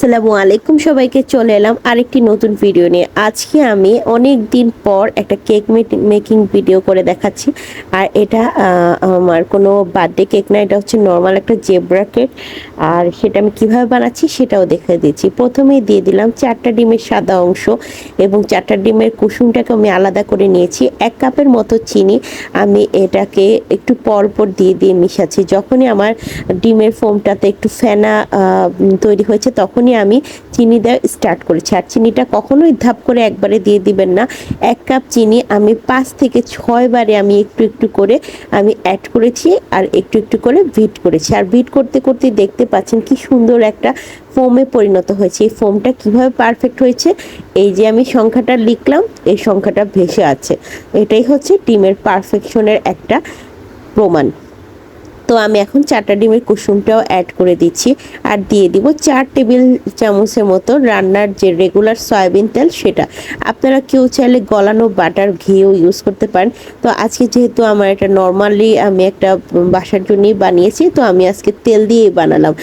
আসসালামু আলাইকুম, সবাইকে চলে এলাম আরেকটি নতুন ভিডিও নিয়ে। আজকে আমি অনেক দিন পর একটা কেক মেকিং ভিডিও করে দেখাচ্ছি। আর এটা আমার কোনো বার্থডে কেক না, এটা হচ্ছে নর্মাল একটা জেব্রা কেক। আর সেটা আমি কিভাবে বানাচ্ছি সেটাও দেখে দিচ্ছি। প্রথমেই দিয়ে দিলাম 4টা ডিমের সাদা অংশ এবং 4টা ডিমের কুসুমটাকে আমি আলাদা করে নিয়েছি। 1 কাপের মতো চিনি আমি এটাকে একটু পর পর দিয়ে দিয়ে মিশাচ্ছি। যখনই আমার ডিমের ফোমটাতে একটু ফেনা তৈরি হয়েছে তখনই আমি চিনি দেওয়া স্টার্ট করেছি। আর চিনিটা কখনোই ধাপ করে একবারে দিয়ে দিবেন না। 1 কাপ চিনি আমি 5 থেকে 6 বারে আমি একটু একটু করে আমি অ্যাড করেছি আর একটু একটু করে বিট করেছি। আর বিট করতে করতে দেখতে পাচ্ছেন কি সুন্দর একটা ফোমে পরিণত হয়েছে। এই ফোমটা কিভাবে পারফেক্ট হয়েছে, এই যে আমি সংখ্যাটা লিখলাম, এই সংখ্যাটা ভেসে আছে। এটাই হচ্ছে ডিমের পারফেকশনের একটা প্রমাণ। তো আমি এখন 4টা ডিমের কুসুমটাও অ্যাড করে দিচ্ছি আর দিয়ে দিব 4 টেবিল চামচের মতো রান্নার যে রেগুলার সয়াবিন তেল, সেটা আপনারা কেউ চাইলে গলানো বাটার ঘিও ইউজ করতে পারেন। তো আজকে যেহেতু আমার এটা নর্মালি আমি একটা বাসার জন্যই বানিয়েছি, তো আমি আজকে তেল দিয়েই বানালাম।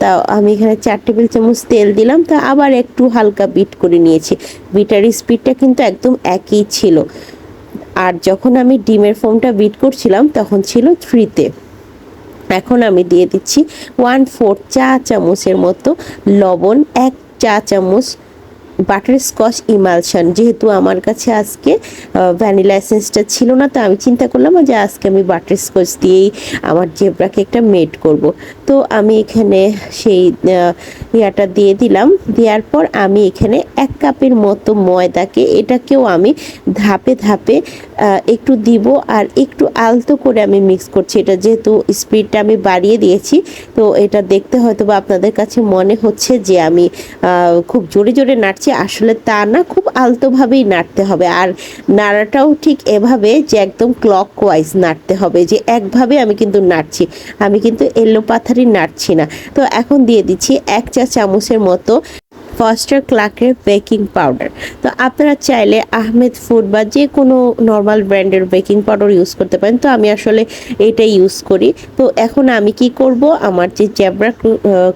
তা আমি এখানে 4 টেবিল চামচ তেল দিলাম, তা আবার একটু হালকা বিট করে নিয়েছি। বিটার স্পিডটা কিন্তু একদম একই ছিল। আর যখন আমি ডিমের ফোমটা বিট করছিলাম তখন ছিল 3-তে। এখন আমি দিয়ে দিচ্ছি 1/4 চা চামচের মতো লবণ, 1 চা চামচ বাটারস্কচ ইমালশন। যেহেতু আমার কাছে আজকে ভ্যানিলা এসেন্সটা ছিল না, তো আমি চিন্তা করলাম যে আজকে আমি বাটারস্কচ দিয়েই আমার জেব্রা কেকটা মেড করব। তো আমি এখানে সেই ইয়াটা দিয়ে দিলাম। দেওয়ার পর আমি এখানে 1 কাপের মতো ময়দাকে এটাকেও আমি ধাপে ধাপে একটু দিব আর একটু আলতো করে আমি মিক্স করছি। এটা যেহেতু স্পিডটা আমি বাড়িয়ে দিয়েছি, তো এটা দেখতে হয়তো বা আপনাদের কাছে মনে হচ্ছে যে আমি খুব জোরে জোরে নাড়ছি, আসলে তা না, খুব আলতোভাবেই নাড়তে হবে। আর নাড়াটাও ঠিক এভাবে যে একদম ক্লকওয়াইজ নাড়তে হবে, যে একভাবে আমি কিন্তু নাড়ছি, আমি কিন্তু এলো পাথারি নাড়ছি না। তো এখন দিয়ে দিচ্ছি 1 চা চামচের মতো ফস্টার ক্লার্কের বেকিং পাউডার। তো আপনারা চাইলে আহমেদ ফুড বা যে কোনো নর্মাল ব্র্যান্ডের বেকিং পাউডার ইউজ করতে পারেন, তো আমি আসলে এইটাই ইউজ করি। তো এখন আমি কি করব, আমার যে জেব্রা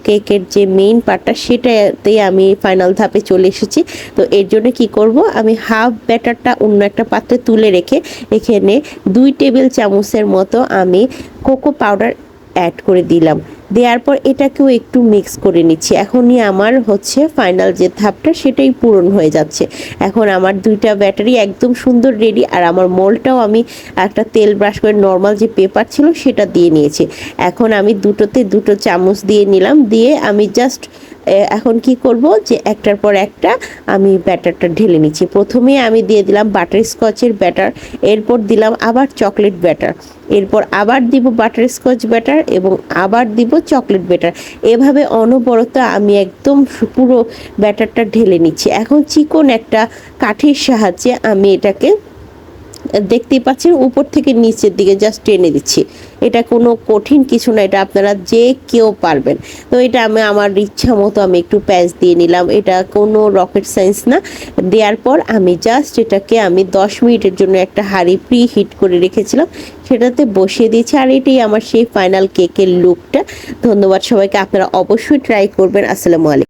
কেকের যে মেইন পার্টটা সেটাতেই আমি ফাইনাল ধাপে চলে এসেছি। তো এর জন্য কি করব, আমি হাফ ব্যাটারটা অন্য একটা পাত্রে তুলে রেখে এখানে 2 টেবিল চামচের মতো আমি কোকো পাউডার অ্যাড করে দিলাম। দেওয়ার পর এটাকেও একটু মিক্স করে নিচ্ছি। এখনই আমার হচ্ছে ফাইনাল যে ধাপটা সেটাই পূরণ হয়ে যাচ্ছে। এখন আমার 2টা ব্যাটারি একদম সুন্দর রেডি। আর আমার মোল্ডটাও আমি একটা তেল ব্রাশ করে নর্মাল যে পেপার ছিল সেটা দিয়ে নিয়েছি। এখন আমি দুটোতে 2 চামচ দিয়ে নিলাম, দিয়ে আমি জাস্ট এখন কি করব যে একটার পর একটা আমি ব্যাটারটা ঢেলে নিচ্ছি। প্রথমে আমি দিয়ে দিলাম বাটারস্কচের ব্যাটার, এরপর দিলাম আবার চকলেট ব্যাটার, এরপর আবার দিব বাটারস্কচ ব্যাটার এবং আবার দিব চকলেট ব্যাটার। এভাবে অনবরত আমি একদম পুরো ব্যাটারটা ঢেলে নিচ্ছি। এখন চিকন একটা কাঠির সাহায্যে আমি এটাকে, দেখতেই পাচ্ছেন, উপর থেকে নিচের দিকে জাস্ট টেনে দিচ্ছি। এটা কোনো কঠিন কিছু না, এটা আপনারা যে কেউ পারবেন। তো এটা আমি আমার ইচ্ছা মতো আমি একটু প্যাঁচ দিয়ে নিলাম, এটা কোনো রকেট সায়েন্স না। দেওয়ার পর আমি জাস্ট এটাকে আমি 10 মিনিটের জন্য একটা হাঁড়ি প্রি হিট করে রেখেছিলাম, সেটাতে বসিয়ে দিয়েছি। আর এটাই আমার সেই ফাইনাল কেকের লুকটা। ধন্যবাদ সবাইকে, আপনারা অবশ্যই ট্রাই করবেন। আসসালামু আলাইকুম।